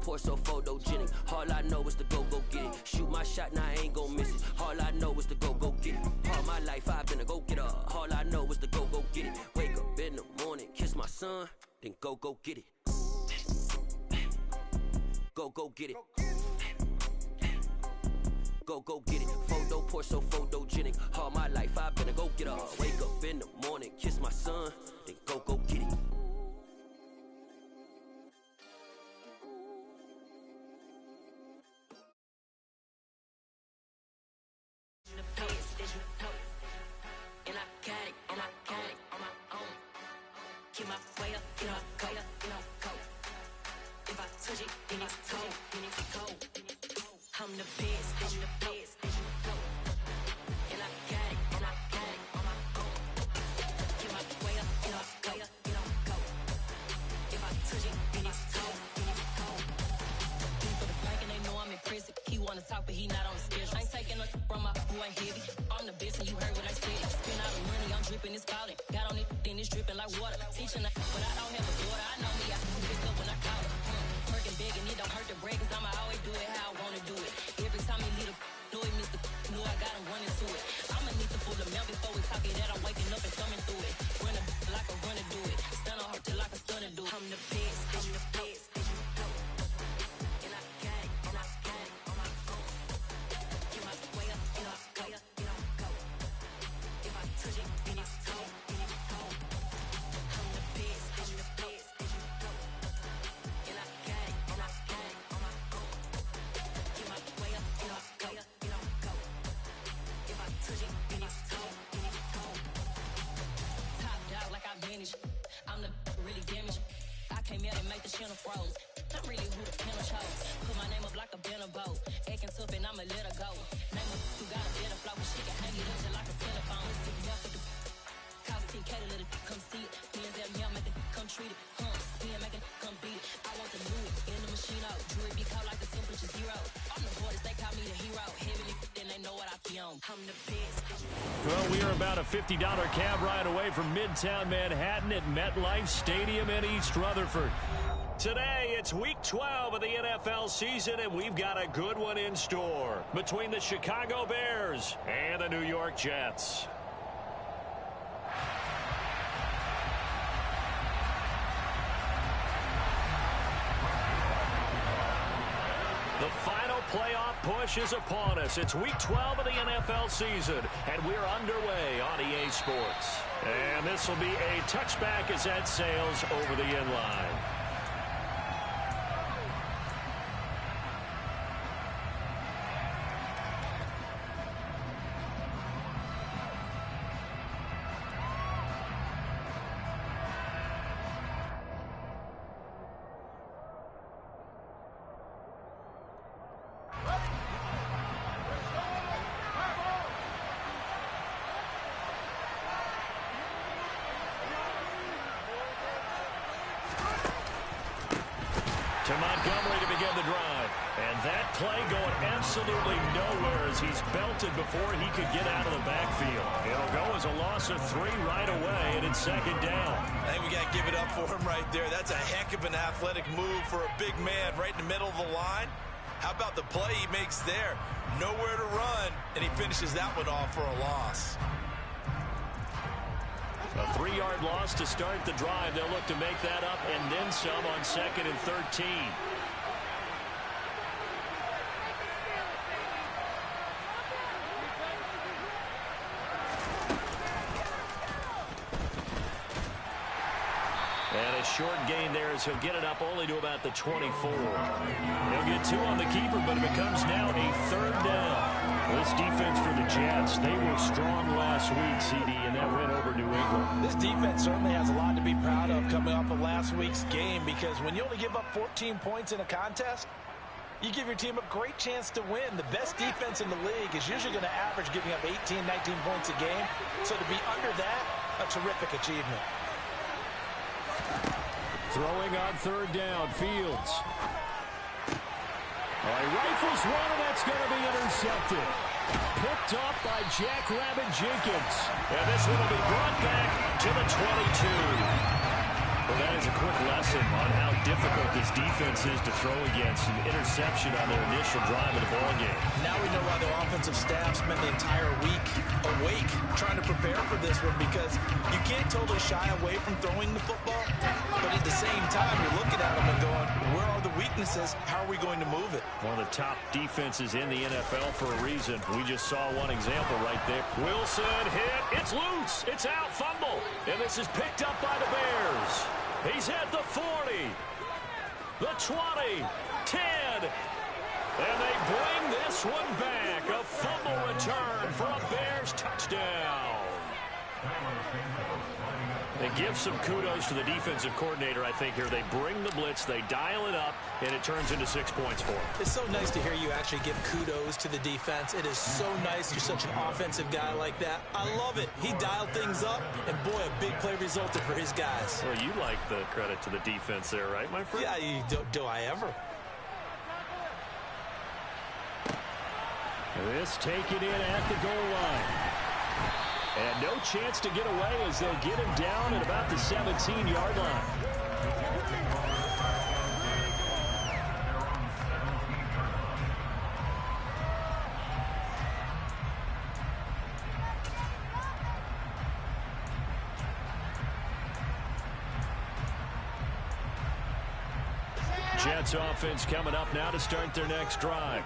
pour so photogenic. All I know is to go get it. Shoot my shot, now I ain't gon' miss it. All I know is to go get it. All my life I've been a go-getter. All I know is to go get it. Wake up in the morning, kiss my son, then go get it. Go get it. Go get it. Photo pour so photogenic. All my life I've been a go-getter. Wake up in the morning, kiss my son, then go get it. I'm the best, I'm the best, and I got it, and I got it on my own. Get my way up, get up, way up, get up, go. If I touch it, then it's cold, then it's cold. He for the bank and they know I'm impressive. He wanna talk, but he not on the schedule. I ain't taking a from my boy heavy. I'm the best, and you heard what I said. Spend all the money, I'm dripping, it's falling. Got on it, then it's dripping like water. Teaching, but I don't have a daughter. I know me, I can pick up when I call it. Working big and it don't hurt the break, cause I'ma always do it how I wanna do it. Every time he lead a know he missed the know I got him running to it. I'ma need the full amount before we talk it that I'm waking up and thumbing through it. Run a like a runner do it. Stun on her till like a stunner do it. I'm the best, I'm the best, and I got it, and I got it on my own. Get my way up, get up, way up, get up, go. If I touch it, then it's cold, then it's cold. I'm the best, I'm the best, and I got it, and I got it on my own. Get my way up, get up, way up, get up, go. If I touch it, then it's cold, then it's cold. Top dog like I manage. I'm the really damaged. I came out and make the channel froze. I'm really who the panel chose. Put my name up like a banner boat. Acting tough and I'ma let her go. Name her who got a better flow. She can hang it up just like a telephone. Stick me up with the cause 10K to let it come see it. Hands at me, I make it come treat it. Spin, make it come beat it. I want the new it in the machine out. Jewelry be cold like the temperature zero. I'm the boys, they call me the hero. Heavily, then they know what I be on. I'm the best. Well, we are about a $50 cab ride away from Midtown Manhattan at MetLife Stadium in East Rutherford. Today, it's week 12 of the NFL season, and we've got a good one in store between the Chicago Bears and the New York Jets. The final playoff push is upon us. It's week 12 of the NFL season, and we're underway on EA Sports. And this will be a touchback as that sails over the end line. To Montgomery to begin the drive. And that play going absolutely nowhere as he's belted before he could get out of the backfield. It'll go as a loss of 3 right away, and it's second down. I think we got to give it up for him right there. That's a heck of an athletic move for a big man right in the middle of the line. How about the play he makes there? Nowhere to run, and he finishes that one off for a loss. A 3-yard loss to start the drive. They'll look to make that up and then some on 2nd and 13. And a short gain there as he'll get it up only to about the 24. He'll get 2 on the keeper, but it becomes now a 3rd down. This defense for the Jets, they were strong last week, CD, and that win over New England. This defense certainly has a lot to be proud of coming off of last week's game, because when you only give up 14 points in a contest, you give your team a great chance to win. The best defense in the league is usually going to average giving up 18, 19 points a game. So to be under that, a terrific achievement. Throwing on 3rd down, Fields. He rifles one, and that's going to be intercepted. Picked off by Jackrabbit Jenkins. And this one will be brought back to the 22. Well, that is a quick lesson on how difficult this defense is to throw against. An interception on their initial drive of the ballgame. Now we know why their offensive staff spent the entire week awake trying to prepare for this one, because you can't totally shy away from throwing the football, but at the same time, you're looking at them and going, where are the weaknesses? How are we going to move it? One of the top defenses in the NFL for a reason. We just saw one example right there. Wilson hit. It's loose. It's out. Fumble. And this is picked up by the Bears. He's at the 40, the 20, 10, and they bring this one back. A fumble return for a Bears touchdown. They give some kudos to the defensive coordinator, I think, here. They bring the blitz, they dial it up, and it turns into 6 points for them. It's so nice to hear you actually give kudos to the defense. It is so nice you're such an offensive guy like that. I love it. He dialed things up, and boy, a big play resulted for his guys. Well, you like the credit to the defense there, right, my friend? Yeah, do I ever? This taken in at the goal line. And no chance to get away as they'll get him down at about the 17-yard line. Jets offense coming up now to start their next drive.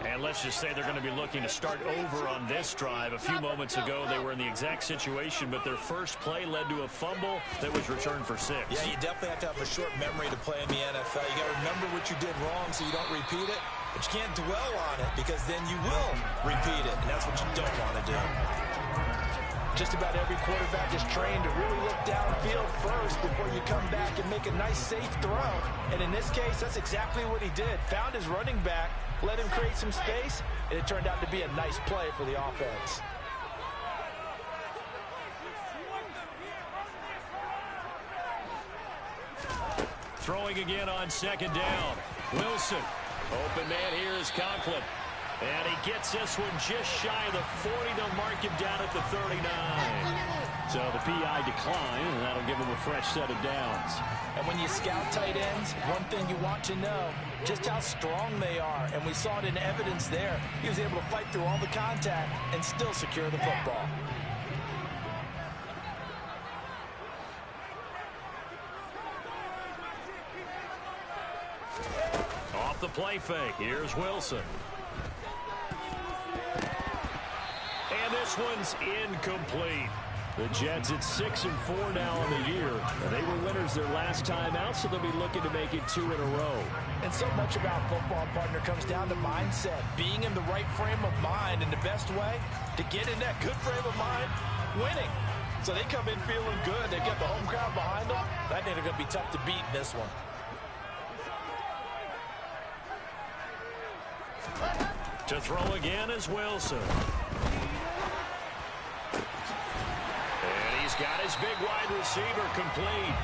And let's just say they're going to be looking to start over on this drive. A few moments ago, they were in the exact situation, but their first play led to a fumble that was returned for 6. Yeah, you definitely have to have a short memory to play in the NFL. You got to remember what you did wrong so you don't repeat it, but you can't dwell on it because then you will repeat it, and that's what you don't want to do. Just about every quarterback is trained to really look downfield first before you come back and make a nice, safe throw. And in this case, that's exactly what he did. Found his running back, let him create some space, and it turned out to be a nice play for the offense. Throwing again on second down. Wilson. Open man here is Conklin. And he gets this one just shy of the 40. They'll mark him down at the 39. So the PI decline, and that'll give him a fresh set of downs. And when you scout tight ends, one thing you want to know, just how strong they are. And we saw it in evidence there. He was able to fight through all the contact and still secure the football. Off the play fake, here's Wilson. And this one's incomplete. The Jets at 6-4 now on the year. And they were winners their last time out, so they'll be looking to make it 2 in a row. And so much about football, partner, comes down to mindset. Being in the right frame of mind, and the best way to get in that good frame of mind, winning. So they come in feeling good. They've got the home crowd behind them. I think they're going to be tough to beat in this one. To throw again is Wilson. And he's got his big wide receiver complete.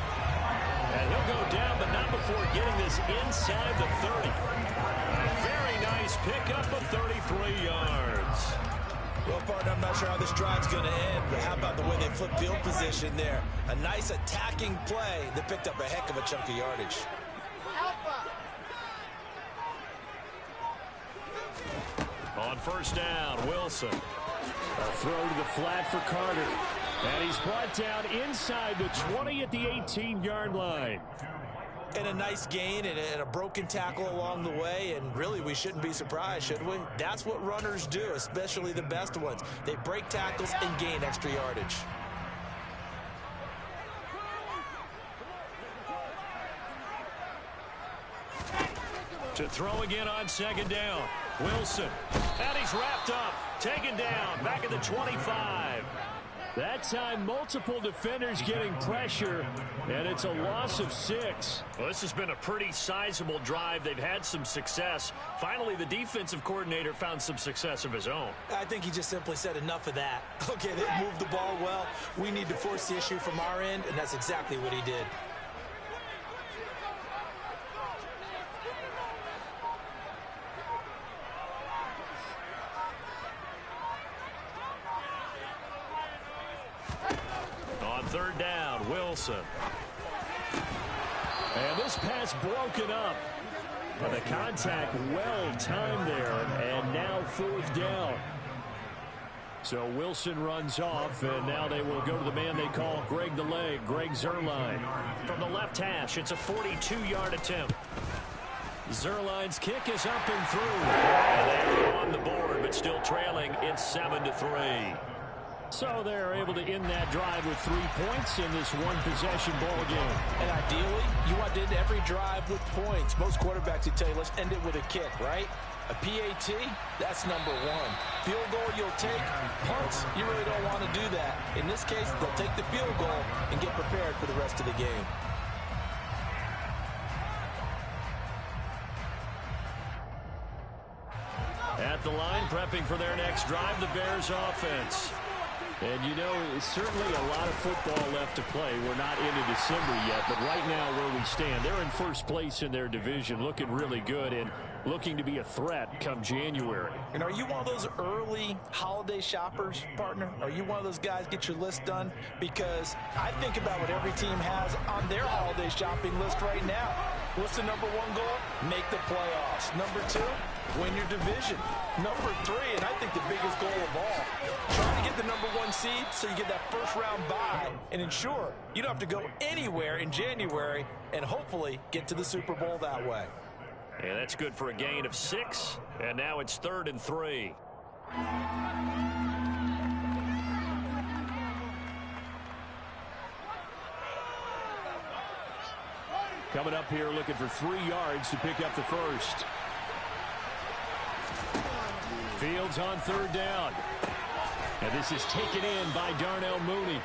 And he'll go down, but not before getting this inside the 30. A very nice pickup of 33 yards. Well, partner, I'm not sure how this drive's going to end, but how about the way they flip field position there? A nice attacking play that picked up a heck of a chunk of yardage. On first down, Wilson. A throw to the flat for Carter. And he's brought down inside the 20 at the 18-yard line. And a nice gain and a broken tackle along the way, and really we shouldn't be surprised, should we? That's what runners do, especially the best ones. They break tackles and gain extra yardage. To throw again on second down, Wilson. And he's wrapped up, taken down, back at the 25. That time, multiple defenders getting pressure, and it's a loss of 6. Well, this has been a pretty sizable drive. They've had some success. Finally, the defensive coordinator found some success of his own. I think he just simply said enough of that. Okay, they moved the ball well. We need to force the issue from our end, and that's exactly what he did. Third down, Wilson. And this pass broken up. But the contact well timed there, and now 4th down. So Wilson runs off, and now they will go to the man they call Greg the Leg, Greg Zuerlein. From the left hash, it's a 42-yard attempt. Zuerlein's kick is up and through. And they're on the board, but still trailing. It's 7-3. So they're able to end that drive with 3 points in this one-possession ball game. And ideally, you want to end every drive with points. Most quarterbacks would tell you, let's end it with a kick, right? A PAT, that's #1. Field goal you'll take. Punts, you really don't want to do that. In this case, they'll take the field goal and get prepared for the rest of the game. At the line, prepping for their next drive, the Bears offense. And, you know, it's certainly a lot of football left to play. We're not into December yet, but right now where we stand, they're in first place in their division, looking really good and looking to be a threat come January. And are you one of those early holiday shoppers, partner? Are you one of those guys get your list done? Because I think about what every team has on their holiday shopping list right now. What's the #1 goal? Make the playoffs. #2, win your division. #3, and I think the biggest goal of all, trying to get the #1 seed so you get that first-round bye and ensure you don't have to go anywhere in January and hopefully get to the Super Bowl that way. Yeah, that's good for a gain of 6, and now it's 3rd and 3. Coming up here looking for 3 yards to pick up the first. Fields on 3rd down. And this is taken in by Darnell Mooney.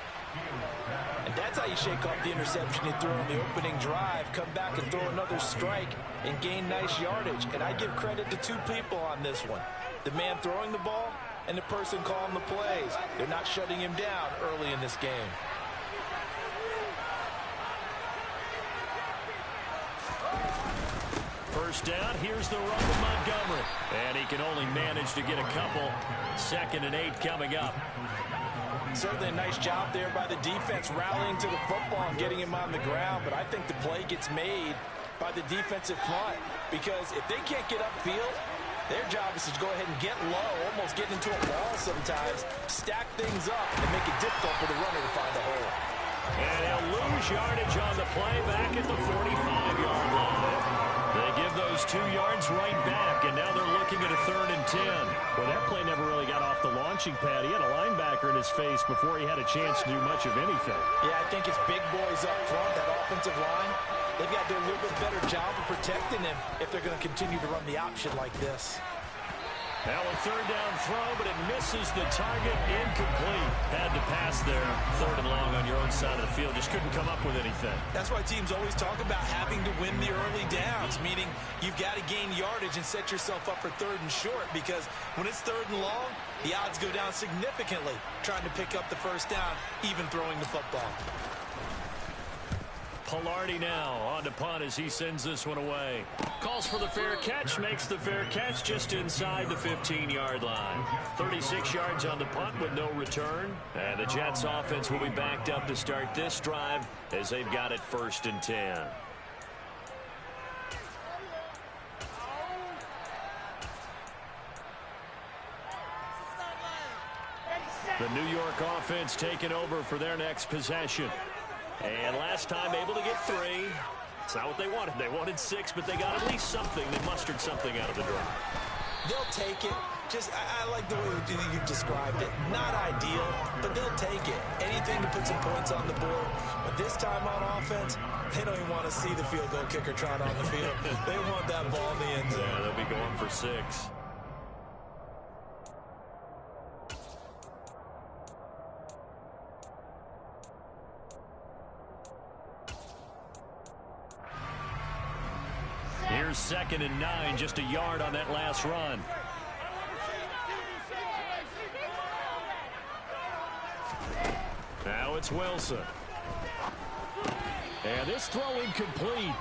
And that's how you shake off the interception you threw on the opening drive. Come back and throw another strike and gain nice yardage. And I give credit to 2 people on this one. The man throwing the ball and the person calling the plays. They're not shutting him down early in this game. First down, here's the run to Montgomery. And he can only manage to get a couple. 2nd and 8 coming up. Certainly a nice job there by the defense rallying to the football and getting him on the ground. But I think the play gets made by the defensive front. Because if they can't get upfield, their job is to go ahead and get low, almost get into a ball sometimes, stack things up, and make it difficult for the runner to find a hole. And he'll lose yardage on the play back at the 45-yard line. They give those 2 yards right back, and now they're looking at a 3rd and 10. Well, that play never really got off the launching pad. He had a linebacker in his face before he had a chance to do much of anything. Yeah, I think it's big boys up front, that offensive line. They've got to do a little bit better job of protecting him if they're going to continue to run the option like this. Now a 3rd down throw, but it misses the target. Incomplete. Had to pass there. 3rd and long on your own side of the field. Just couldn't come up with anything. That's why teams always talk about having to win the early downs, meaning you've got to gain yardage and set yourself up for 3rd and short, because when it's 3rd and long, the odds go down significantly trying to pick up the first down, even throwing the football. Pilardi now on to punt as he sends this one away. Calls for the fair catch, makes the fair catch just inside the 15-yard line. 36 yards on the punt with no return. And the Jets offense will be backed up to start this drive as they've got it 1st and 10. The New York offense taking over for their next possession. And last time able to get 3. It's not what they wanted. They wanted 6, but they got at least something. They mustered something out of the drive. They'll take it. I like the way you described it. Not ideal, but they'll take it. Anything to put some points on the board. But this time on offense, they don't even want to see the field goal kicker trot on the field. They want that ball in the end zone. Yeah, they'll be going for 6. Here's 2nd and 9, just a yard on that last run. Now it's Wilson. And this throw incomplete.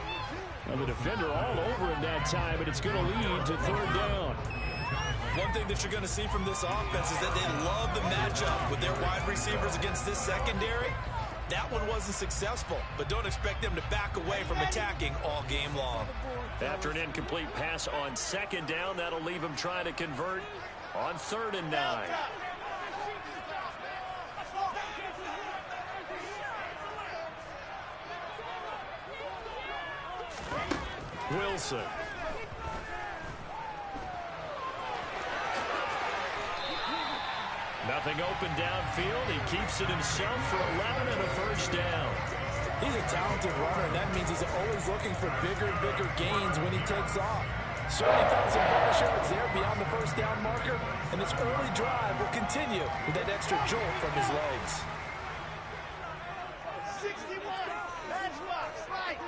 And the defender all over him that time, and it's going to lead to 3rd down. One thing that you're going to see from this offense is that they love the matchup with their wide receivers against this secondary. That one wasn't successful, but don't expect them to back away from attacking all game long. After an incomplete pass on second down, that'll leave him trying to convert on 3rd and 9. Wilson. Nothing open downfield. He keeps it himself for 11 and a first down. He's a talented runner, and that means he's always looking for bigger and bigger gains when he takes off. Certainly found some bonus yards there beyond the first down marker, and this early drive will continue with that extra jolt from his legs. 61, matchbox, right.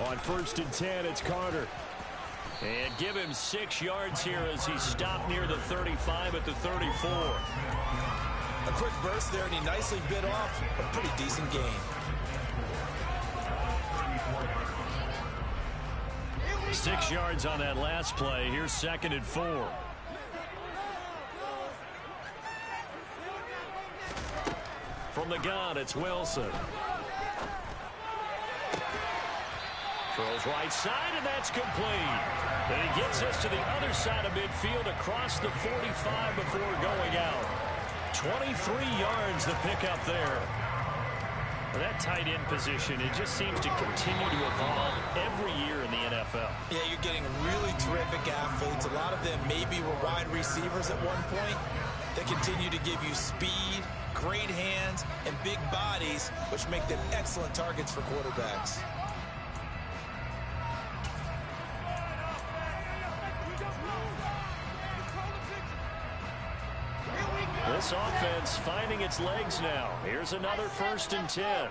On 1st and 10, it's Carter. And give him 6 yards here as he stopped near the 35 at the 34. A quick burst there, and he nicely bit off a pretty decent gain. 6 yards on that last play. Here's 2nd and 4. From the gun, it's Wilson. Throws right side, and that's complete. And he gets us to the other side of midfield across the 45 before going out. 23 yards the pickup there. That tight end position, it just seems to continue to evolve every year in the NFL. Yeah, you're getting really terrific athletes. A lot of them maybe were wide receivers at one point. They continue to give you speed, great hands, and big bodies, which make them excellent targets for quarterbacks. This offense finding its legs now. Here's another 1st and 10.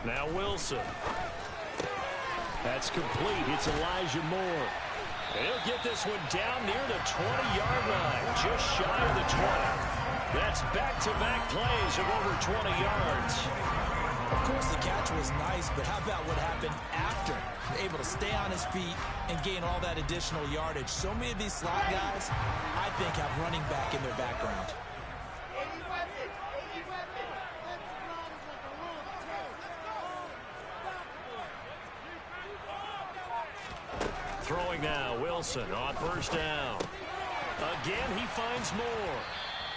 Now Wilson. That's complete. It's Elijah Moore. And he'll get this one down near the 20-yard line, just shy of the 20. That's back-to-back plays of over 20 yards. Of course, the catch was nice, but how about what happened after? Able to stay on his feet and gain all that additional yardage. So many of these slot guys, I think, have running back in their background. Throwing now, Wilson on 1st down. Again, he finds Moore.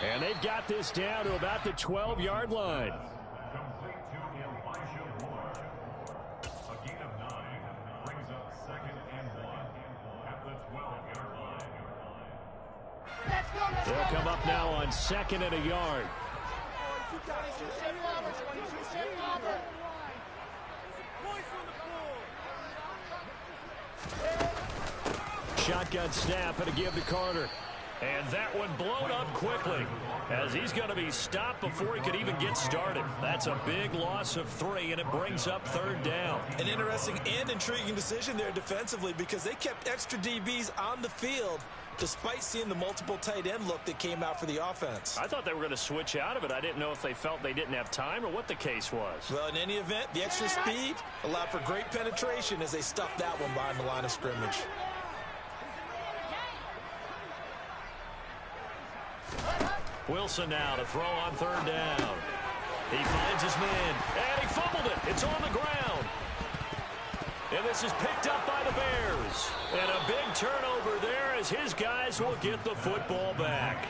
And they've got this down to about the 12-yard line. Complete to Elijah Moore. A gain of 9 brings up 2nd and 1 at the 12-yard line. They'll come up now on 2nd and a yard. Shotgun snap and a give to Carter. And that one blown up quickly as he's going to be stopped before he could even get started. That's a big loss of 3, and it brings up 3rd down. An interesting and intriguing decision there defensively because they kept extra DBs on the field despite seeing the multiple tight end look that came out for the offense. I thought they were going to switch out of it. I didn't know if they felt they didn't have time or what the case was. Well, in any event, the extra speed allowed for great penetration as they stuffed that one behind the line of scrimmage. Wilson now to throw on 3rd down. He finds his man, and he fumbled it. It's on the ground. And this is picked up by the Bears. And a big turnover there as his guys will get the football back.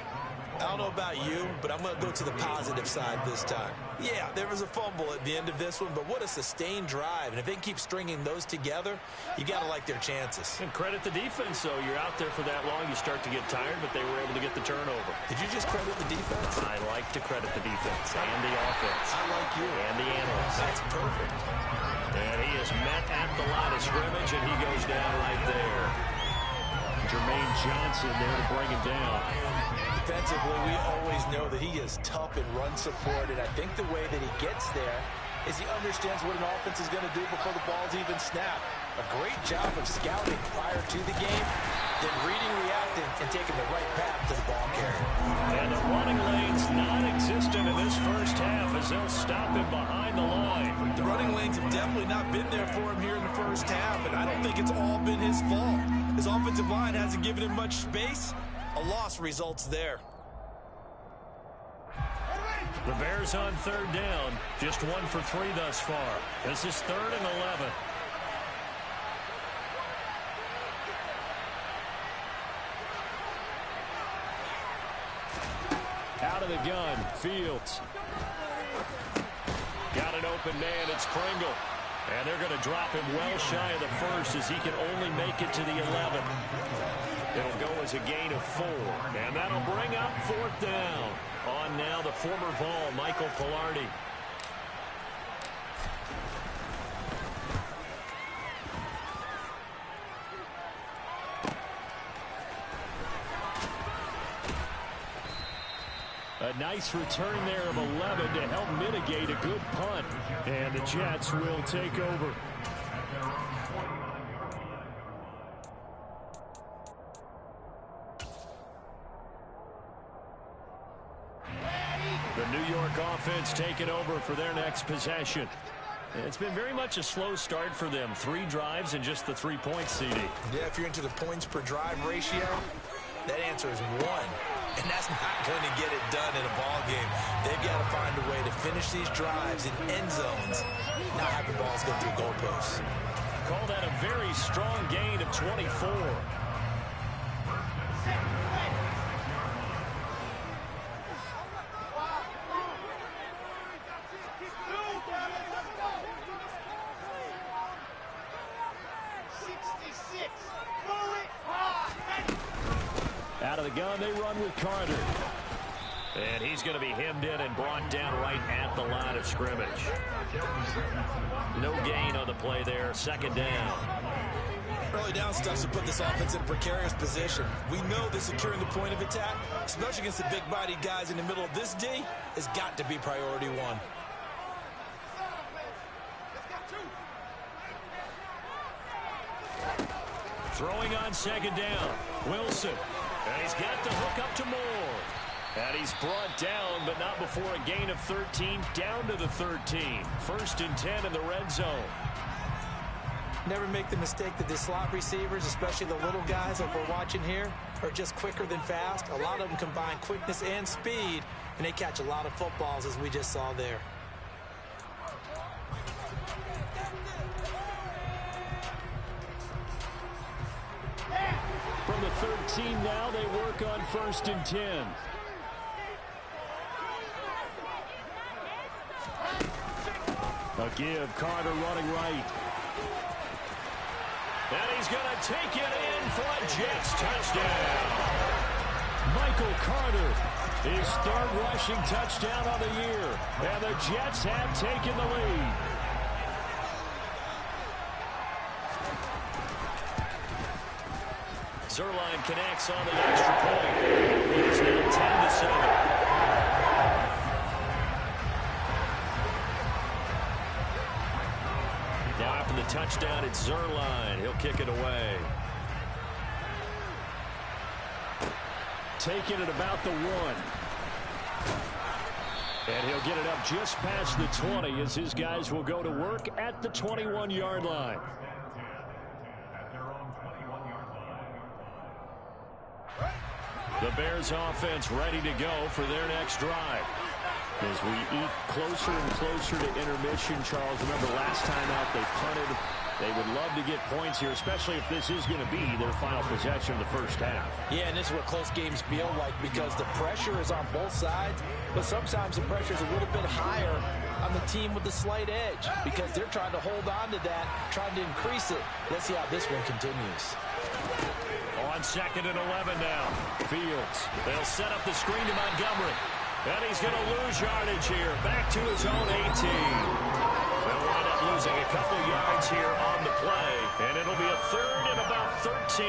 I don't know about you, but I'm going to go to the positive side this time. Yeah, there was a fumble at the end of this one, but what a sustained drive. And if they keep stringing those together, you got to like their chances. And credit the defense, though. You're out there for that long, you start to get tired, but they were able to get the turnover. Did you just credit the defense? I like to credit the defense and the offense. I like you. And the analysts. That's perfect. And he is met at the line of scrimmage, and he goes down right there. Jermaine Johnson there to bring him down. Defensively, we always know that he is tough in run support, and I think the way that he gets there is he understands what an offense is going to do before the ball's even snapped. A great job of scouting prior to the game. then reading, reacting, and taking the right path to the ball carrier. And the running lane's non-existent in this first half as they'll stop him behind the line. The running lanes have definitely not been there for him here in the first half, and I don't think it's all been his fault. His offensive line hasn't given him much space. A loss results there. The Bears on third down, just 1 for 3 thus far. This is 3rd and 11. Out of the gun, Fields. Got an open man, it's Pringle. And they're going to drop him well shy of the first as he can only make it to the 11. It'll go as a gain of 4. And that'll bring up 4th down. On now the former Vol, Michael Pilardi. A nice return there of 11 to help mitigate a good punt. And the Jets will take over. The New York offense taking over for their next possession. It's been very much a slow start for them. 3 drives and just the 3 points, CD. Yeah, if you're into the points per drive ratio, that answer is 1. And that's not going to get it done in a ball game. They've got to find a way to finish these drives in end zones, not having balls go through goalposts. Call that a very strong gain of 24. Out of the gun, they run with Carter. And he's going to be hemmed in and brought down right at the line of scrimmage. No gain on the play there. 2nd down. Early down stuff to put this offense in a precarious position. We know that securing the point of attack, especially against the big-bodied guys in the middle of this D, has got to be priority 1. Throwing on 2nd down. Wilson. And he's got the hook up to Moore. And he's brought down, but not before a gain of 13, down to the 13. 1st and 10 in the red zone. Never make the mistake that the slot receivers, especially the little guys like we're watching here, are just quicker than fast. A lot of them combine quickness and speed, and they catch a lot of footballs, as we just saw there. From the 13 now, they work on 1st and 10. A give, Carter running right. And he's going to take it in for a Jets touchdown. Michael Carter, his 3rd rushing touchdown of the year. And the Jets have taken the lead. Zerline connects on the extra point. It's now 10-7. Now after the touchdown, it's Zerline. He'll kick it away. Taking it about the 1. And he'll get it up just past the 20 as his guys will go to work at the 21-yard line. The Bears offense ready to go for their next drive. As we eat closer and closer to intermission, Charles, remember last time out they punted. They would love to get points here, especially if this is going to be their final possession of the first half. Yeah, and this is what close games feel like because the pressure is on both sides, but sometimes the pressure is a little bit higher on the team with the slight edge because they're trying to hold on to that, trying to increase it. Let's see how this one continues. On 2nd and 11 now. Fields. They'll set up the screen to Montgomery. And he's going to lose yardage here. Back to his own 18. They'll wind up losing a couple yards here on the play. And it'll be a 3rd and about 13.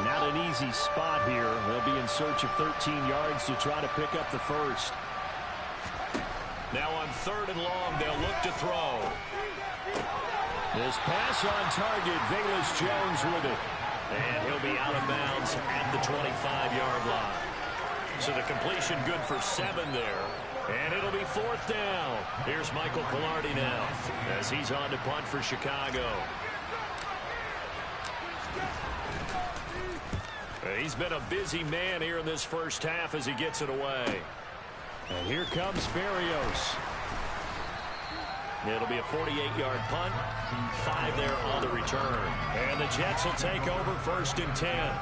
Not an easy spot here. They'll be in search of 13 yards to try to pick up the first. Now on 3rd and long, they'll look to throw. This pass on target. Velus Jones with it. And he'll be out of bounds at the 25-yard line. So the completion good for 7 there. And it'll be 4th down. Here's Michael Pilardi now as he's on to punt for Chicago. He's been a busy man here in this first half as he gets it away. And here comes Berrios. It'll be a 48-yard punt. 5 there on the return. And the Jets will take over 1st and 10.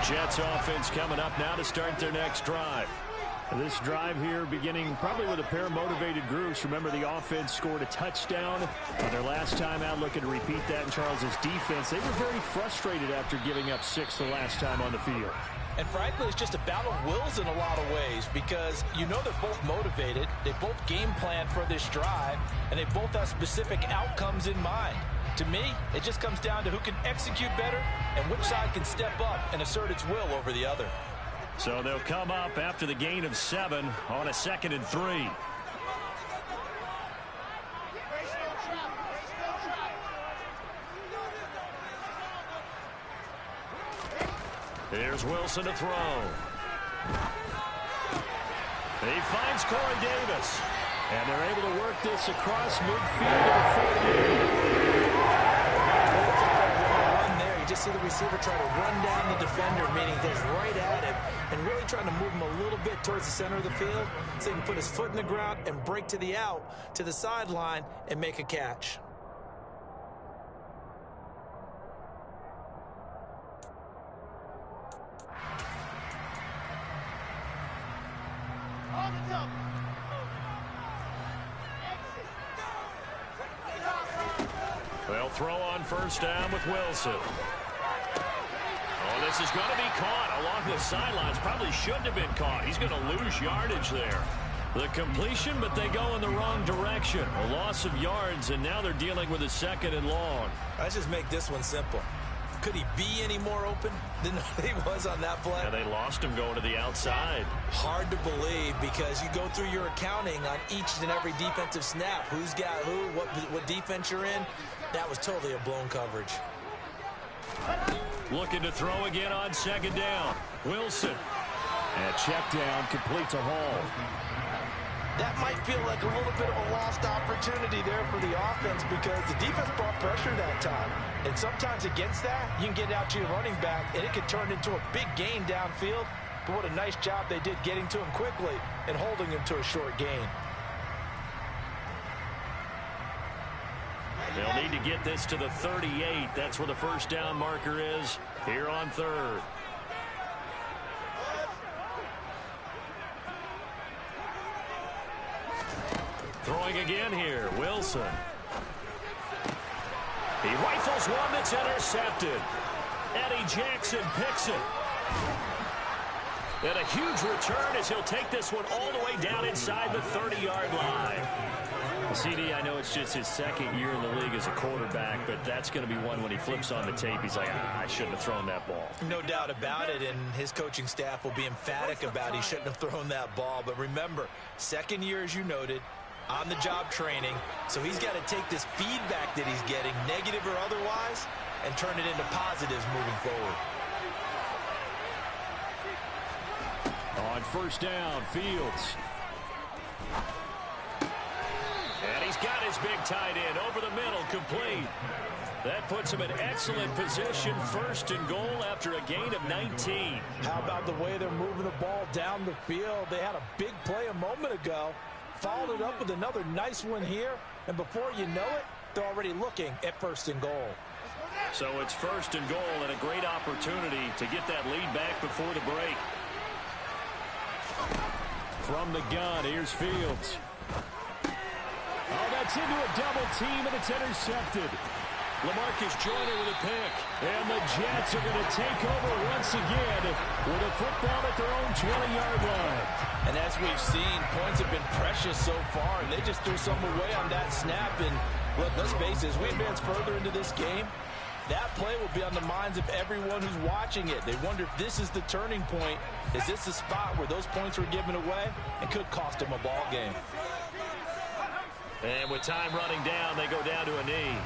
Jets offense coming up now to start their next drive. This drive here beginning probably with a pair of motivated groups. Remember, the offense scored a touchdown on their last time out, looking to repeat that in Charles's defense. They were very frustrated after giving up 6 the last time on the field. And frankly, it's just a battle of wills in a lot of ways because you know they're both motivated. They both game plan for this drive, and they both have specific outcomes in mind. To me, it just comes down to who can execute better and which side can step up and assert its will over the other. So they'll come up after the gain of 7 on a 2nd and 3. Here's Wilson to throw. He finds Corey Davis. And they're able to work this across midfield to the 48. You just see the receiver try to run down the defender, meaning he's right at him, and really trying to move him a little bit towards the center of the field so he can put his foot in the ground and break to the out, to the sideline, and make a catch. They'll throw on 1st down with Wilson. Oh, this is going to be caught along the sidelines. Probably shouldn't have been caught. He's going to lose yardage there. The completion, but they go in the wrong direction. A loss of yards, and now they're dealing with a 2nd and long. Let's just make this one simple. Could he be any more open than he was on that play? Yeah, they lost him going to the outside. Hard to believe because you go through your accounting on each and every defensive snap. Who's got who, what defense you're in. That was totally a blown coverage. Looking to throw again on 2nd down. Wilson. And check down, complete to Hall. That might feel like a little bit of a lost opportunity there for the offense because the defense brought pressure that time. And sometimes against that, you can get out to your running back, and it can turn into a big gain downfield. But what a nice job they did getting to him quickly and holding him to a short gain. They'll need to get this to the 38. That's where the 1st down marker is here on 3rd. Throwing again here, Wilson. He rifles one that's intercepted. Eddie Jackson picks it. And a huge return as he'll take this one all the way down inside the 30-yard line. CD, I know it's just his 2nd year in the league as a quarterback, but that's going to be one when he flips on the tape. He's like, I shouldn't have thrown that ball. No doubt about it, and his coaching staff will be emphatic about he shouldn't have thrown that ball. But remember, 2nd year, as you noted, on-the-job training, so he's got to take this feedback that he's getting, negative or otherwise, and turn it into positives moving forward. On 1st down, Fields. And he's got his big tight end over the middle, complete. That puts him in excellent position, 1st and goal after a gain of 19. How about the way they're moving the ball down the field? They had a big play a moment ago, followed it up with another nice one here, and before you know it, they're already looking at 1st and goal. So it's 1st and goal and a great opportunity to get that lead back before the break. From the gun, here's Fields. Oh, that's into a double team, and it's intercepted. LaMarcus Joyner with a pick. And the Jets are going to take over once again with a football at their own 20-yard line. And as we've seen, points have been precious so far, and they just threw some away on that snap. And look, let's face it, as we advance further into this game, That play will be on the minds of everyone who's watching it. They wonder if this is the turning point. Is this the spot where those points were given away and could cost them a ball game? And with time running down, they go down to a knee.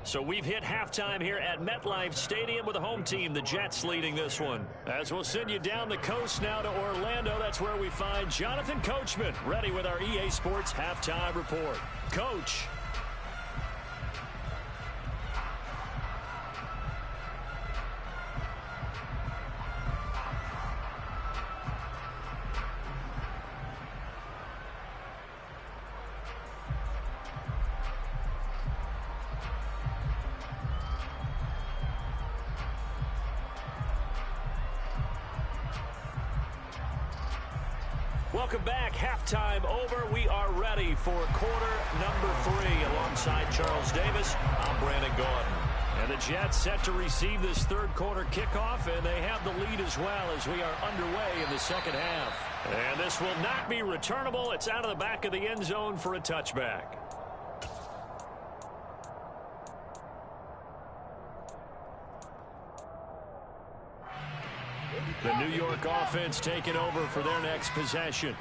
So we've hit halftime here at MetLife Stadium with the home team, the Jets, leading this one. As we'll send you down the coast now to Orlando, that's where we find Jonathan Coachman, ready with our EA Sports halftime report. Coach. Welcome back. Halftime over. We are ready for quarter number 3. Alongside Charles Davis, I'm Brandon Gordon. And the Jets set to receive this third quarter kickoff, and they have the lead as well as we are underway in the second half. And this will not be returnable. It's out of the back of the end zone for a touchback. The New York offense taking over for their next possession.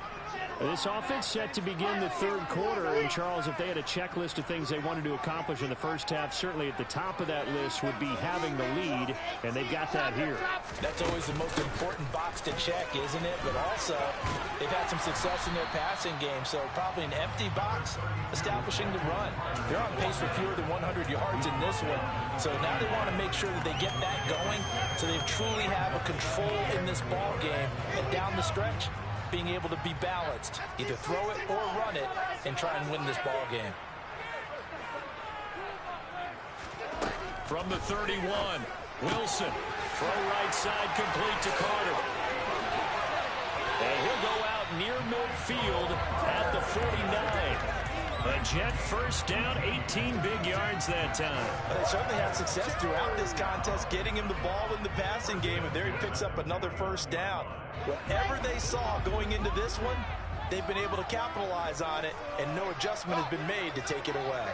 This offense set to begin the third quarter, and Charles, if they had a checklist of things they wanted to accomplish in the first half, certainly at the top of that list would be having the lead, and they've got that here. That's always the most important box to check, isn't it? But also, they've had some success in their passing game, so probably an empty box establishing the run. They're on pace for fewer than 100 yards in this one, so now they want to make sure that they get that going so they truly have a control in this ball game, and down the stretch, being able to be balanced, either throw it or run it, and try and win this ball game. From the 31, Wilson, throw right side, complete to Carter. And he'll go out near midfield at the 49. A Jet first down, 18 big yards that time. They certainly had success throughout this contest, getting him the ball in the passing game, and there he picks up another first down. Whatever they saw going into this one, they've been able to capitalize on it, and no adjustment has been made to take it away.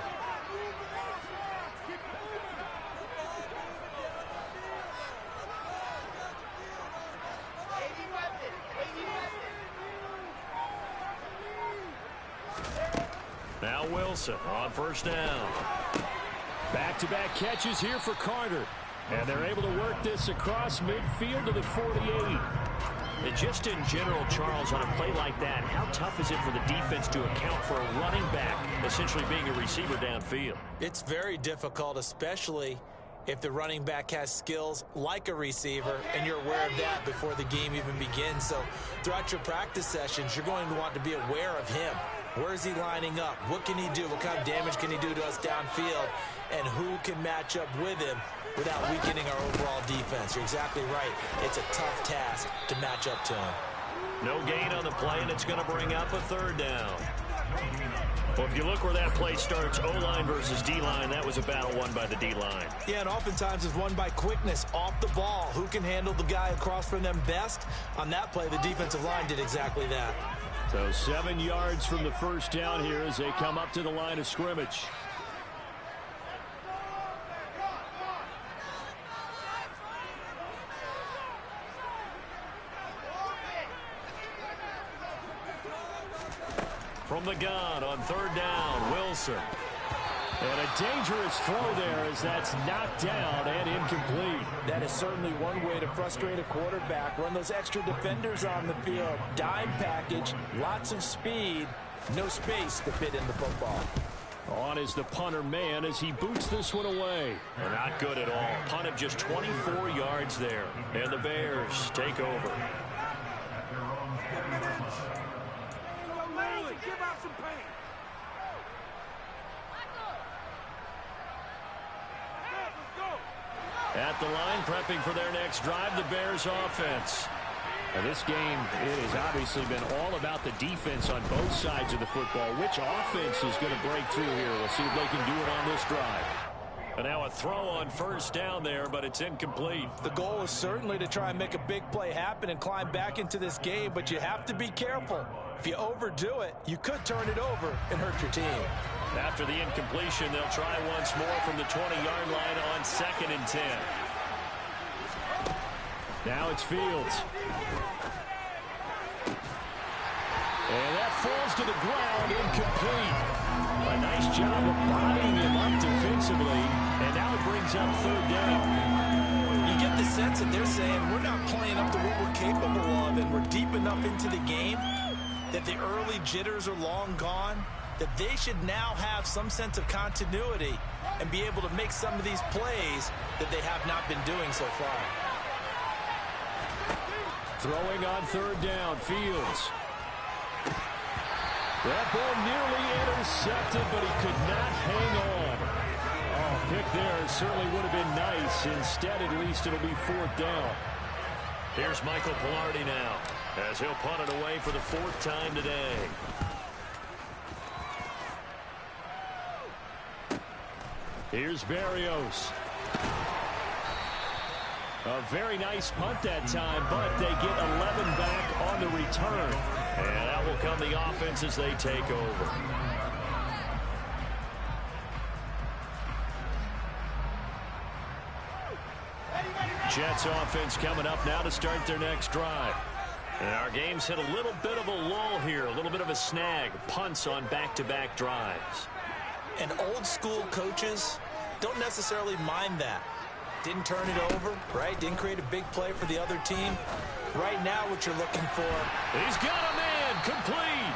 Now Wilson on first down. Back-to-back catches here for Carter. And they're able to work this across midfield to the 48. And just in general, Charles, on a play like that, how tough is it for the defense to account for a running back essentially being a receiver downfield? It's very difficult, especially if the running back has skills like a receiver, and you're aware of that before the game even begins. So throughout your practice sessions, you're going to want to be aware of him. Where is he lining up? What can he do? What kind of damage can he do to us downfield? And who can match up with him without weakening our overall defense? You're exactly right. It's a tough task to match up to him. No gain on the play, and it's going to bring up a third down. Well, if you look where that play starts, O-line versus D-line, that was a battle won by the D-line. Yeah, and oftentimes it's won by quickness off the ball. Who can handle the guy across from them best? On that play, the defensive line did exactly that. So 7 yards from the first down here as they come up to the line of scrimmage. From the gun on third down, Wilson. And a dangerous throw there as that's knocked down and incomplete. That is certainly one way to frustrate a quarterback. Run those extra defenders on the field. Dime package, lots of speed, no space to fit in the football. On is the punter man as he boots this one away. Not good at all. Punt of just 24 yards there. And the Bears take over. At the line, prepping for their next drive, the Bears offense. Now this game, it has obviously been all about the defense on both sides of the football. Which offense is going to break through here? We'll see if they can do it on this drive. And now a throw on first down there, but it's incomplete. The goal is certainly to try and make a big play happen and climb back into this game, but you have to be careful. If you overdo it, you could turn it over and hurt your team. After the incompletion, they'll try once more from the 20-yard line on 2nd and 10. Now it's Fields. And that falls to the ground, incomplete. A nice job of bodying him up defensively, and now it brings up 3rd down. You get the sense that they're saying we're not playing up to what we're capable of, and we're deep enough into the game that the early jitters are long gone, that they should now have some sense of continuity and be able to make some of these plays that they have not been doing so far. Throwing on 3rd down, Fields. That ball nearly intercepted, but he could not hang on. Oh, pick there certainly would have been nice. Instead, at least it'll be 4th down. Here's Michael Pilardi now, as he'll punt it away for the 4th time today. Here's Berrios. A very nice punt that time, but they get 11 back on the return. And out will come the offense as they take over. Jets offense coming up now to start their next drive. And our game's hit a little bit of a lull here, a little bit of a snag. Punts on back-to-back drives. And old school coaches don't necessarily mind that. Didn't turn it over, right? Didn't create a big play for the other team. Right now, what you're looking for. He's got a man, complete.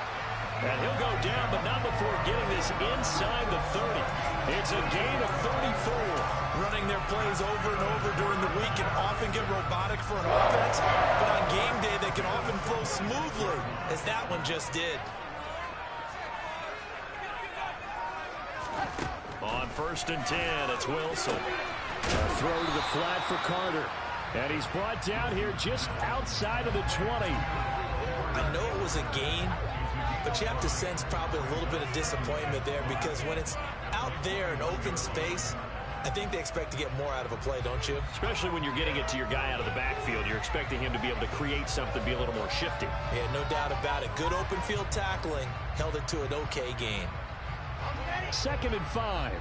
And he'll go down, but not before getting this inside the 30. It's a gain of 34. Running their plays over and over during the week can often get robotic for an offense, but on game day, they can often flow smoothly, as that one just did. On 1st and 10, it's Wilson. A throw to the flat for Carter. And he's brought down here just outside of the 20. I know it was a gain, but you have to sense probably a little bit of disappointment there, because when it's out there in open space, I think they expect to get more out of a play, don't you? Especially when you're getting it to your guy out of the backfield. You're expecting him to be able to create something, be a little more shifty. Yeah, no doubt about it. Good open field tackling held it to an okay gain. 2nd and 5.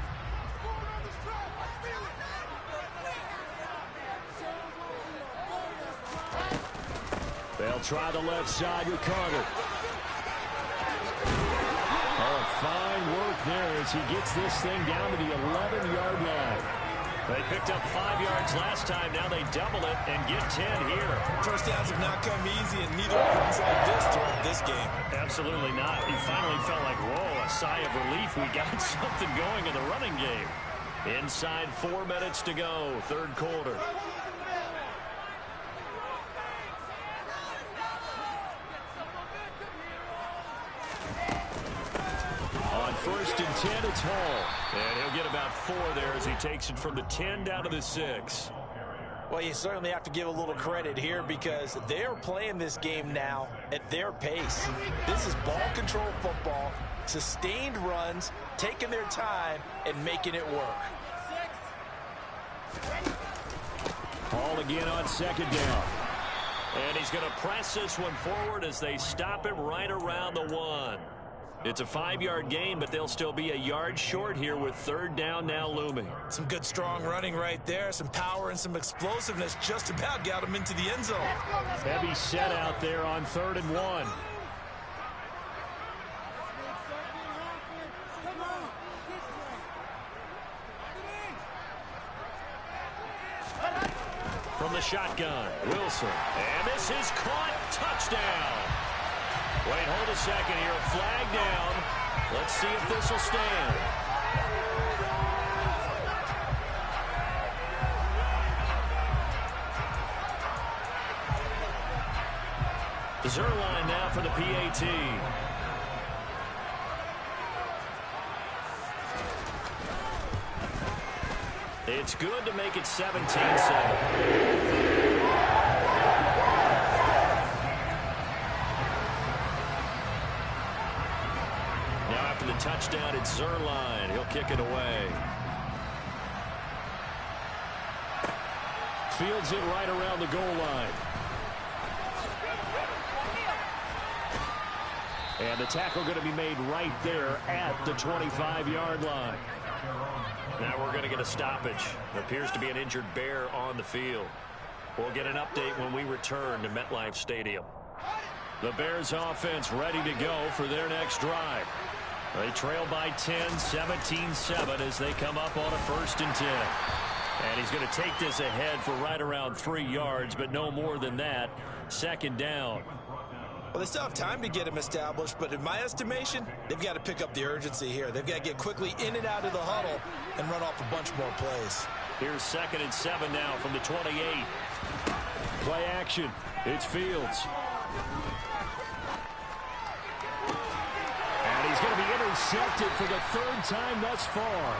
They'll try the left side with Carter. Oh, fine work there as he gets this thing down to the 11-yard line. They picked up 5 yards last time. Now they double it and get 10 here. First downs have not come easy, and neither offense like this throughout this game. Absolutely not. He finally felt like, whoa, a sigh of relief. We got something going in the running game. Inside 4 minutes to go, 3rd quarter. On 1st and 10, it's Hall. And he'll get about 4 there as he takes it from the 10 down to the 6. Well, you certainly have to give a little credit here, because they're playing this game now at their pace. This is ball control football, sustained runs, taking their time, and making it work. Hall again on 2nd down. And he's going to press this one forward as they stop him right around the 1. It's a 5-yard gain, but they'll still be a yard short here with 3rd down now looming. Some good strong running right there. Some power and some explosiveness just about got him into the end zone. Heavy set out there on 3rd and 1. From the shotgun, Wilson. And this is caught. Touchdown. Wait, hold a second here. Flag down. Let's see if this will stand. Zerline now for the PAT. It's good to make it 17-7. Now after the touchdown, it's Zerline. He'll kick it away. Fields it right around the goal line. And the tackle going to be made right there at the 25-yard line. Now we're going to get a stoppage. There appears to be an injured Bear on the field. We'll get an update when we return to MetLife Stadium. The Bears offense ready to go for their next drive. They trail by 10, 17-7 as they come up on a 1st and 10. And he's going to take this ahead for right around 3 yards, but no more than that. 2nd down. Well, they still have time to get him established, but in my estimation, they've got to pick up the urgency here. They've got to get quickly in and out of the huddle and run off a bunch more plays. Here's 2nd and 7 now from the 28. Play action. It's Fields. And he's going to be intercepted for the 3rd time thus far.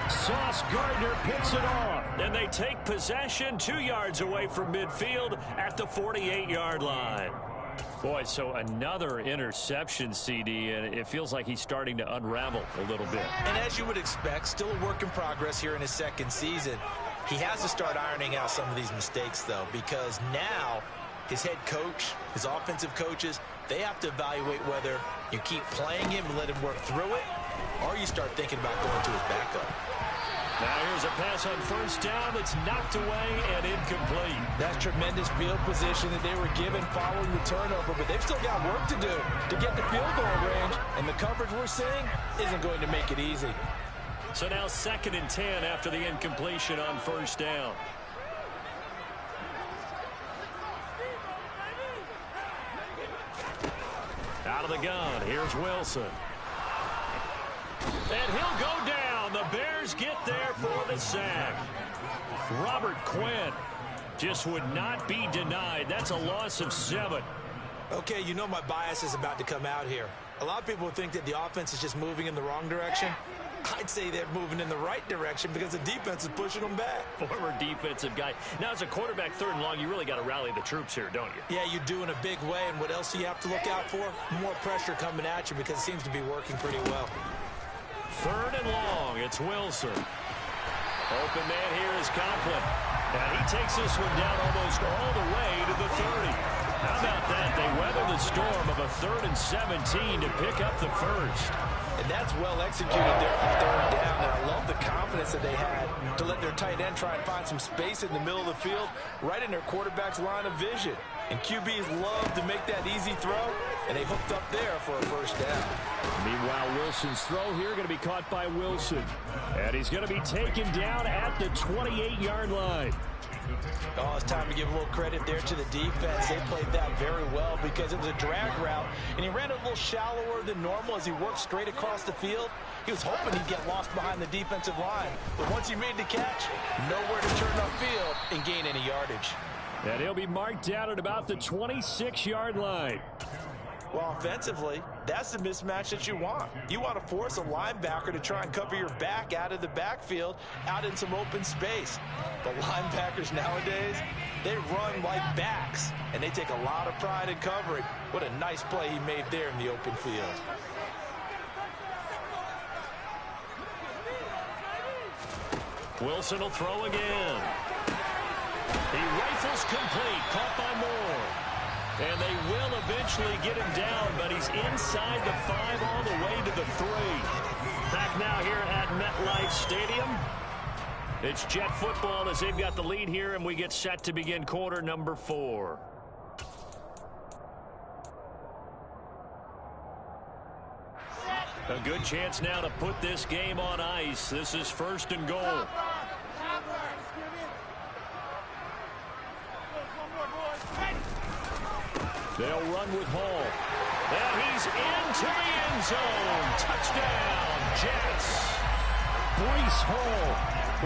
Sauce Gardner picks it off. And they take possession 2 yards away from midfield at the 48-yard line. Boy, so another interception, CD, and it feels like he's starting to unravel a little bit. And as you would expect, still a work in progress here in his 2nd season. He has to start ironing out some of these mistakes, though, because now his head coach, his offensive coaches, they have to evaluate whether you keep playing him and let him work through it, or you start thinking about going to his backup. Now here's a pass on 1st down that's knocked away and incomplete. That's tremendous field position that they were given following the turnover, but they've still got work to do to get the field goal range, and the coverage we're seeing isn't going to make it easy. So now 2nd and 10 after the incompletion on 1st down. Out of the gun, here's Wilson. And he'll go down. The Bears get there for the sack. Robert Quinn just would not be denied. That's a loss of 7. Okay, you know my bias is about to come out here. A lot of people think that the offense is just moving in the wrong direction. I'd say they're moving in the right direction because the defense is pushing them back. Former defensive guy. Now, as a quarterback 3rd and long, you really got to rally the troops here, don't you? Yeah, you do in a big way. And what else do you have to look out for? More pressure coming at you because it seems to be working pretty well. 3rd and long. It's Wilson. Open man here is Conklin. And he takes this one down almost all the way to the 30. How about that? They weather the storm of a 3rd and 17 to pick up the 1st. And that's well executed there on 3rd down. And I love the confidence that they had to let their tight end try and find some space in the middle of the field, right in their quarterback's line of vision. And QBs love to make that easy throw, and they hooked up there for a 1st down. Meanwhile, Wilson's throw here going to be caught by Wilson. And he's going to be taken down at the 28-yard line. Oh, it's time to give a little credit there to the defense. They played that very well because it was a drag route, and he ran a little shallower than normal as he worked straight across the field. He was hoping he'd get lost behind the defensive line, but once he made the catch, nowhere to turn upfield and gain any yardage. And he'll be marked down at about the 26-yard line. Well, offensively, that's the mismatch that you want. You want to force a linebacker to try and cover your back out of the backfield, out in some open space. But linebackers nowadays, they run like backs, and they take a lot of pride in covering. What a nice play he made there in the open field. Wilson will throw again. He rifles complete, caught by Moore. And they will eventually get him down, but he's inside the 5 all the way to the 3. Back now here at MetLife Stadium. It's Jet football as they've got the lead here, and we get set to begin quarter number 4. A good chance now to put this game on ice. This is 1st and goal. They'll run with Hall. And he's into the end zone. Touchdown, Jets. Breece Hall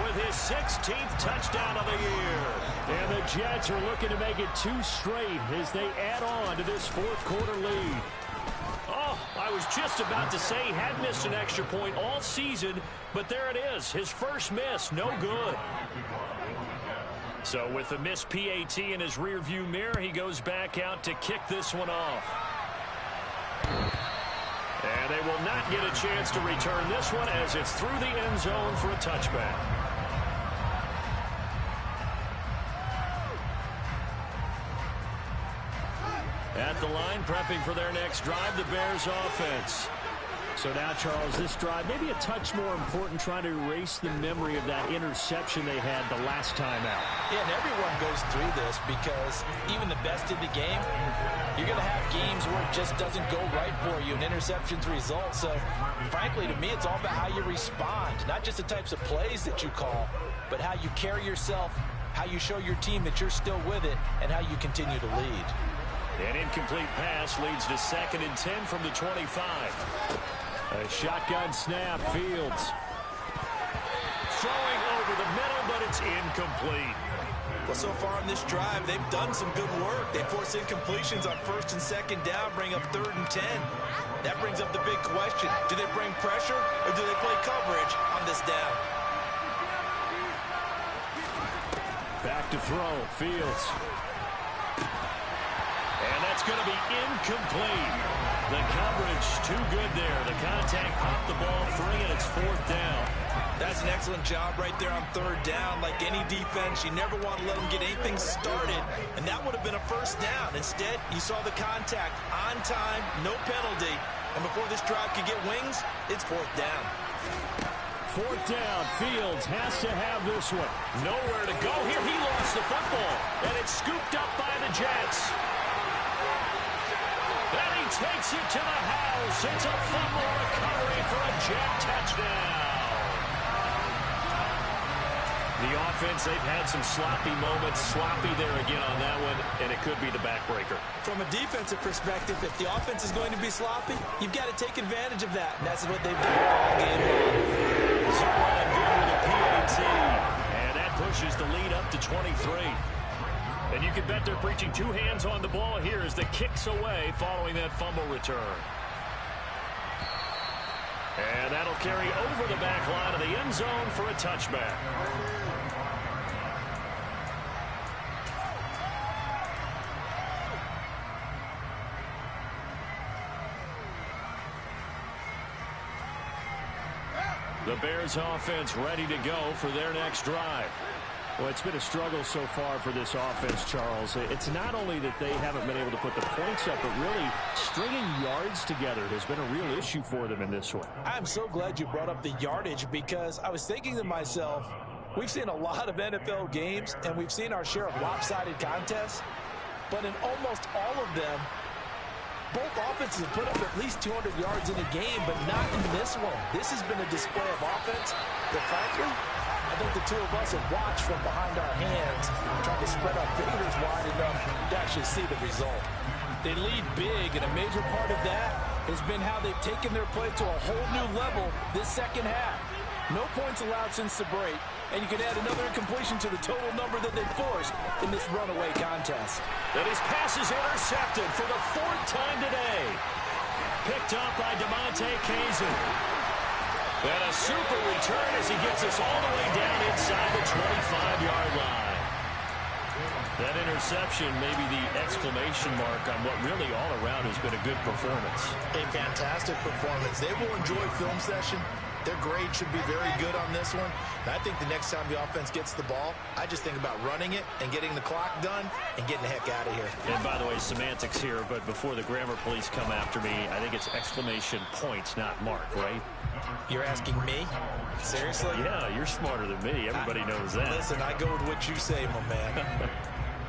with his 16th touchdown of the year. And the Jets are looking to make it 2 straight as they add on to this 4th quarter lead. Oh, I I was just about to say he had missed an extra point all season, but there it is. His first miss, no good. So with the missed PAT in his rearview mirror, he goes back out to kick this one off. And they will not get a chance to return this one as it's through the end zone for a touchback. At the line, prepping for their next drive, the Bears offense. So now, Charles, this drive maybe a touch more important, trying to erase the memory of that interception they had the last time out. Yeah, and everyone goes through this because even the best in the game, you're going to have games where it just doesn't go right for you, and interceptions result. So, frankly, to me, it's all about how you respond, not just the types of plays that you call, but how you carry yourself, how you show your team that you're still with it, and how you continue to lead. An incomplete pass leads to 2nd and 10 from the 25. A shotgun snap, Fields. Throwing over the middle, but it's incomplete. Well, so far on this drive, they've done some good work. They force incompletions on 1st and 2nd down, bring up 3rd and 10. That brings up the big question. Do they bring pressure, or do they play coverage on this down? Back to throw, Fields. And that's going to be incomplete. The coverage too good there. The contact popped the ball free, and it's 4th down. That's an excellent job right there on 3rd down. Like any defense, you never want to let them get anything started, and that would have been a 1st down. Instead, you saw the contact on time, no penalty, and before this drive could get wings, it's 4th down. 4th down, Fields has to have this one. Nowhere to go here. He lost the football, and it's scooped up by the Jets. And he takes it to the house. It's a fumble recovery for a Jet touchdown. The offense, they've had some sloppy moments. Sloppy there again on that one, and it could be the backbreaker. From a defensive perspective, if the offense is going to be sloppy, you've got to take advantage of that, and that's what they've done all game long. Zero and good with a PAT, and that pushes the lead up to 23. And you can bet they're preaching 2 hands on the ball here as the kick's away following that fumble return. And that'll carry over the back line of the end zone for a touchback. The Bears offense ready to go for their next drive. Well, it's been a struggle so far for this offense, Charles. It's not only that they haven't been able to put the points up, but really stringing yards together has been a real issue for them in this one. I'm so glad you brought up the yardage because I was thinking to myself, we've seen a lot of NFL games and we've seen our share of lopsided contests, but in almost all of them, both offenses have put up at least 200 yards in a game, but not in this one. This has been a display of offense that, frankly, I think the two of us have watched from behind our hands, trying to spread our fingers wide enough to actually see the result. They lead big, and a major part of that has been how they've taken their play to a whole new level this second half. No points allowed since the break, and you can add another incompletion to the total number that they forced in this runaway contest. And his pass is intercepted for the 4th time today. Picked up by DeMonte Kazin. And a super return as he gets us all the way down inside the 25-yard line. That interception may be the exclamation mark on what really all around has been a good performance. A fantastic performance. They will enjoy film session. Their grade should be very good on this one. And I think the next time the offense gets the ball, I just think about running it and getting the clock done and getting the heck out of here. And by the way, semantics here, but before the grammar police come after me, I think it's exclamation points, not mark, right? You're asking me? Seriously? Yeah, you're smarter than me. Everybody knows that. Listen, I go with what you say, my man.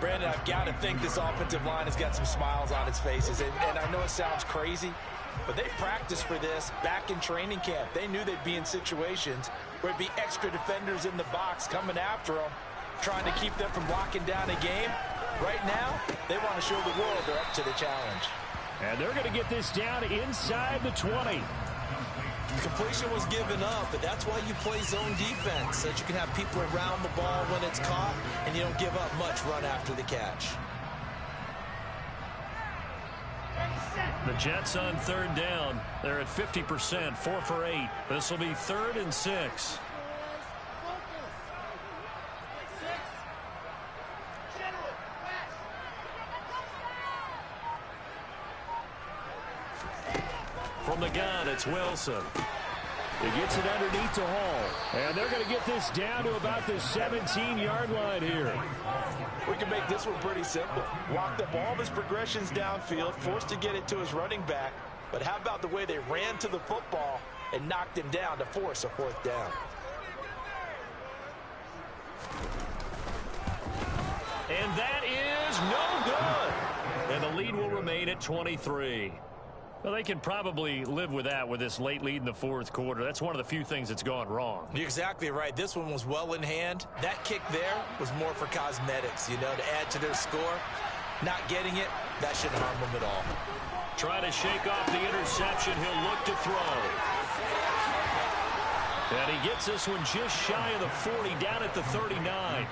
Brandon, I've got to think this offensive line has got some smiles on its faces. And I know it sounds crazy, but they practiced for this back in training camp. They knew they'd be in situations where it'd be extra defenders in the box coming after them, trying to keep them from locking down a game. Right now, they want to show the world they're up to the challenge. And they're going to get this down inside the 20. Completion was given up, but that's why you play zone defense, so that you can have people around the ball when it's caught, and you don't give up much run after the catch. The Jets on third down. They're at 50%, 4 for 8. This will be 3rd and 6. From the gun, it's Wilson. He gets it underneath to Hall. And they're going to get this down to about the 17-yard line here. We can make this one pretty simple. Locked up all of his progressions downfield, forced to get it to his running back. But how about the way they ran to the football and knocked him down to force a 4th down? And that is no good. And the lead will remain at 23. Well, they can probably live with that with this late lead in the 4th quarter. That's one of the few things that's gone wrong. You're exactly right. This one was well in hand. That kick there was more for cosmetics, you know, to add to their score. Not getting it, that shouldn't harm them at all. Trying to shake off the interception. He'll look to throw. And he gets this one just shy of the 40, down at the 39.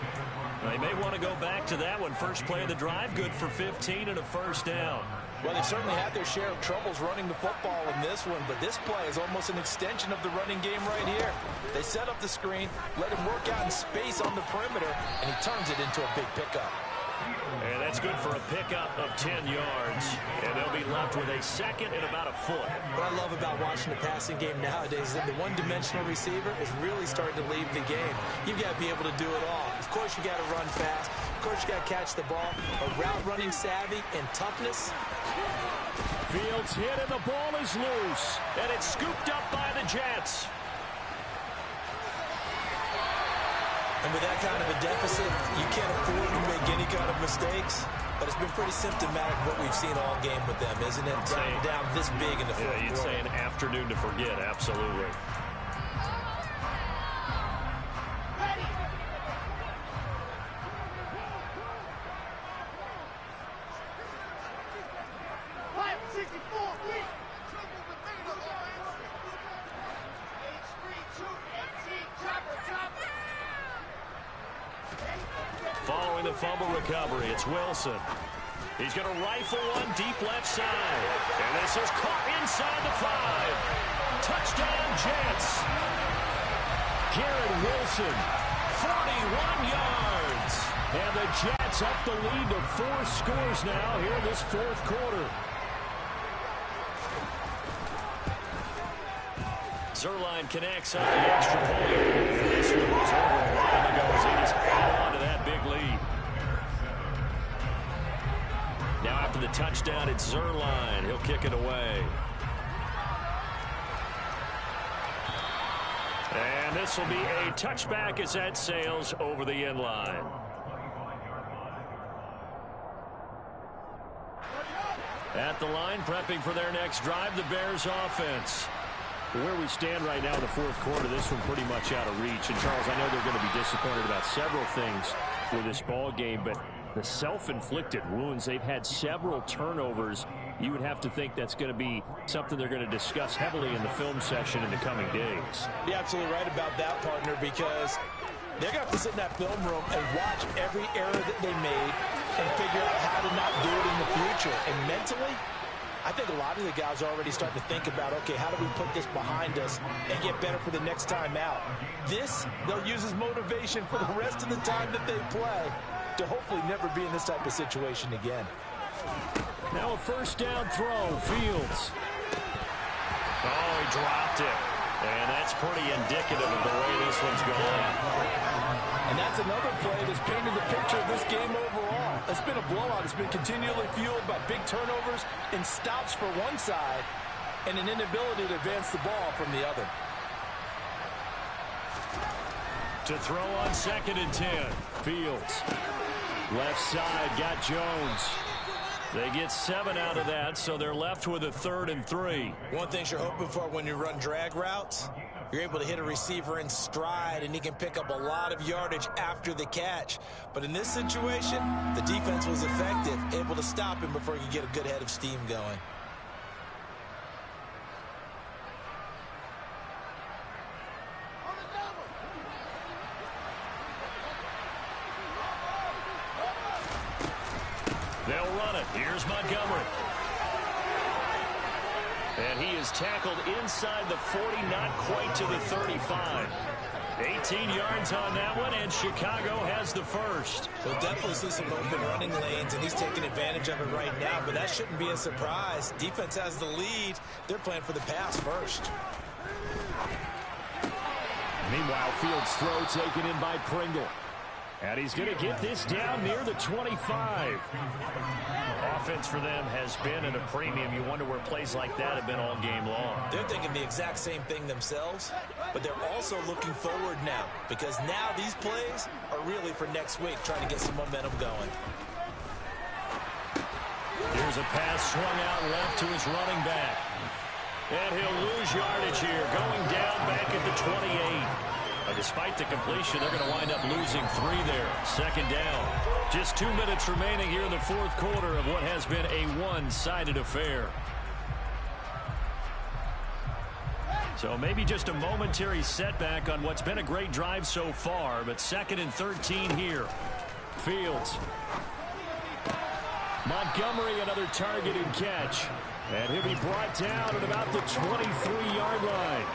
They may want to go back to that one. First play of the drive, good for 15 and a 1st down. Well, they've certainly had their share of troubles running the football in this one, but this play is almost an extension of the running game right here. They set up the screen, let him work out in space on the perimeter, and he turns it into a big pickup. And that's good for a pickup of 10 yards. And they'll be left with a 2nd and about a foot. What I love about watching the passing game nowadays is that the one-dimensional receiver is really starting to leave the game. You've got to be able to do it all. Of course, you got to run fast. Of course, you got to catch the ball. But route running savvy and toughness. Fields hit and the ball is loose. And it's scooped up by the Jets. And with that kind of a deficit, you can't afford to make any kind of mistakes. But it's been pretty symptomatic of what we've seen all game with them, isn't it? Driving down this big in the 4th quarter. You'd say an afternoon to forget, absolutely. Following the fumble recovery, it's Wilson. He's going to rifle one deep left side. And this is caught inside the 5. Touchdown, Jets. Garrett Wilson, 41 yards. And the Jets up the lead to 4 scores now here in this 4th quarter. Zerline connects on the extra point. This one was over a while ago as he just held on to that big lead. Now after the touchdown, it's Zerline. He'll kick it away. And this will be a touchback as that sails over the end line. At the line, prepping for their next drive, the Bears offense. Where we stand right now in the 4th quarter, this one pretty much out of reach. And, Charles, I know they're going to be disappointed about several things with this ball game, but the self-inflicted wounds, they've had several turnovers. You would have to think that's going to be something they're going to discuss heavily in the film session in the coming days. You're absolutely right about that, partner, because they're going to have to sit in that film room and watch every error that they made and figure out how to not do it in the future. And mentally, I think a lot of the guys are already starting to think about, okay, how do we put this behind us and get better for the next time out? This, they'll use as motivation for the rest of the time that they play to hopefully never be in this type of situation again. Now a 1st down throw, Fields. Oh, he dropped it. And that's pretty indicative of the way this one's going. And that's another play that's painted the picture of this game overall. It's been a blowout. It's been continually fueled by big turnovers and stops for one side and an inability to advance the ball from the other. To throw on 2nd and 10. Fields. Left side, got Jones. They get 7 out of that, so they're left with a 3rd and 3. One thing you're hoping for when you run drag routes, you're able to hit a receiver in stride, and he can pick up a lot of yardage after the catch. But in this situation, the defense was effective, able to stop him before he could get a good head of steam going. They'll run it. Here's Montgomery. And he is tackled inside the 40, not quite to the 35. 18 yards on that one, and Chicago has the first. We'll definitely see some open running lanes, and he's taking advantage of it right now, but that shouldn't be a surprise. Defense has the lead. They're playing for the pass first. Meanwhile, Fields' throw taken in by Pringle. And he's going to get this down near the 25. Offense for them has been at a premium. You wonder where plays like that have been all game long. They're thinking the exact same thing themselves, but they're also looking forward now, because now these plays are really for next week, trying to get some momentum going. Here's a pass swung out left to his running back. And he'll lose yardage here, going down back at the 28. Despite the completion, they're going to wind up losing 3 there. Second down. Just 2 minutes remaining here in the fourth quarter of what has been a one-sided affair. So maybe just a momentary setback on what's been a great drive so far, but 2nd and 13 here. Fields. Montgomery, another targeted catch. And he'll be brought down at about the 23-yard line.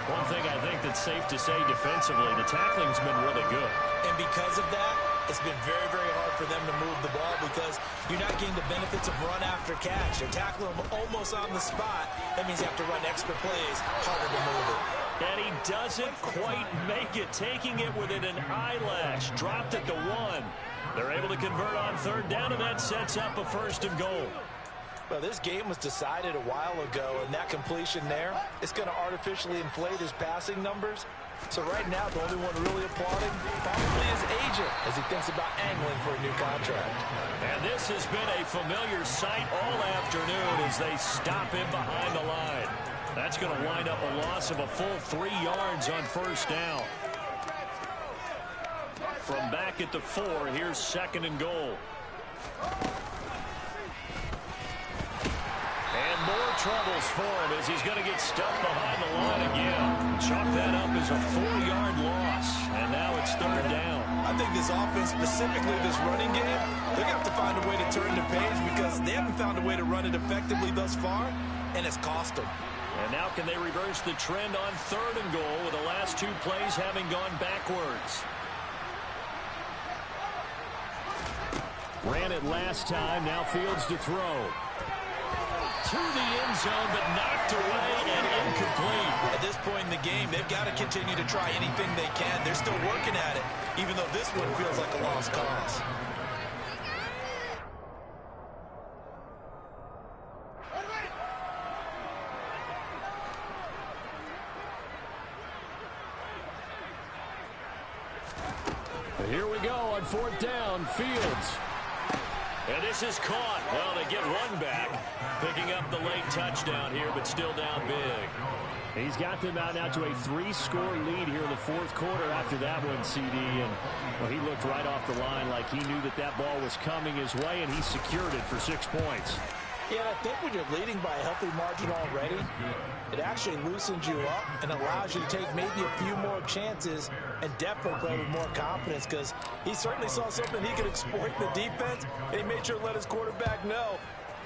One thing I think that's safe to say defensively, the tackling's been really good. And because of that, it's been very, very hard for them to move the ball because you're not getting the benefits of run after catch. They're tackling them almost on the spot. That means you have to run extra plays, harder to move it. And he doesn't quite make it, taking it within an eyelash. Dropped at the 1. They're able to convert on 3rd down, and that sets up a 1st and goal. Well, this game was decided a while ago, and that completion there, it's going to artificially inflate his passing numbers. So right now, the only one really applauding probably his agent as he thinks about angling for a new contract. And this has been a familiar sight all afternoon as they stop him behind the line. That's going to wind up a loss of a full 3 yards on 1st down. From back at the 4, here's 2nd and goal. And more troubles for him as he's going to get stuck behind the line again. Chalk that up as a 4-yard loss. And now it's 3rd down. I think this offense, specifically this running game, they're going to have to find a way to turn the page because they haven't found a way to run it effectively thus far, and it's cost them. And now can they reverse the trend on 3rd and goal with the last 2 plays having gone backwards? Ran it last time, now Fields to throw. To the end zone, but knocked away and incomplete. At this point in the game, they've got to continue to try anything they can. They're still working at it, even though this one feels like a lost cause. Here we go on 4th down, Fields. And this is caught. Well, they get one back. Picking up the late touchdown here, but still down big. He's got them out now to a 3-score lead here in the fourth quarter after that one, CD. And well, he looked right off the line like he knew that that ball was coming his way, and he secured it for 6 points. Yeah, I think when you're leading by a healthy margin already, it actually loosens you up and allows you to take maybe a few more chances and definitely play with more confidence because he certainly saw something he could exploit in the defense, and he made sure to let his quarterback know,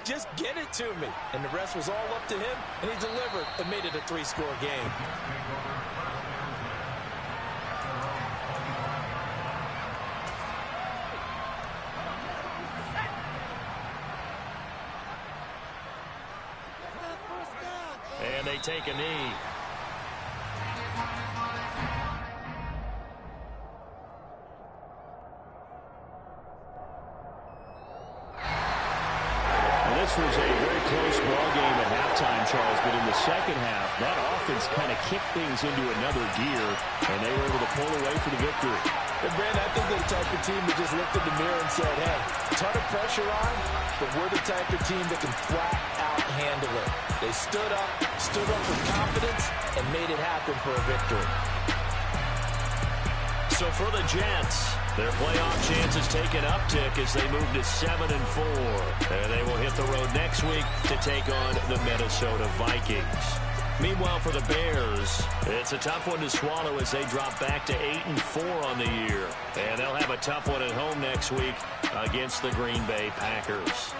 just get it to me. And the rest was all up to him, and he delivered and made it a 3-score game. And they take a knee. This was a very close ball game at halftime, Charles, but in the second half, that offense kind of kicked things into another gear, and they were able to pull away for the victory. And Brandon, I think they're the type of team that just looked in the mirror and said, hey, a ton of pressure on, but we're the type of team that can flat out handle it. They stood up with confidence, and made it happen for a victory. So for the Jets, their playoff chances take an uptick as they move to 7-4. And they will hit the road next week to take on the Minnesota Vikings. Meanwhile, for the Bears, it's a tough one to swallow as they drop back to 8-4 on the year. And they'll have a tough one at home next week against the Green Bay Packers.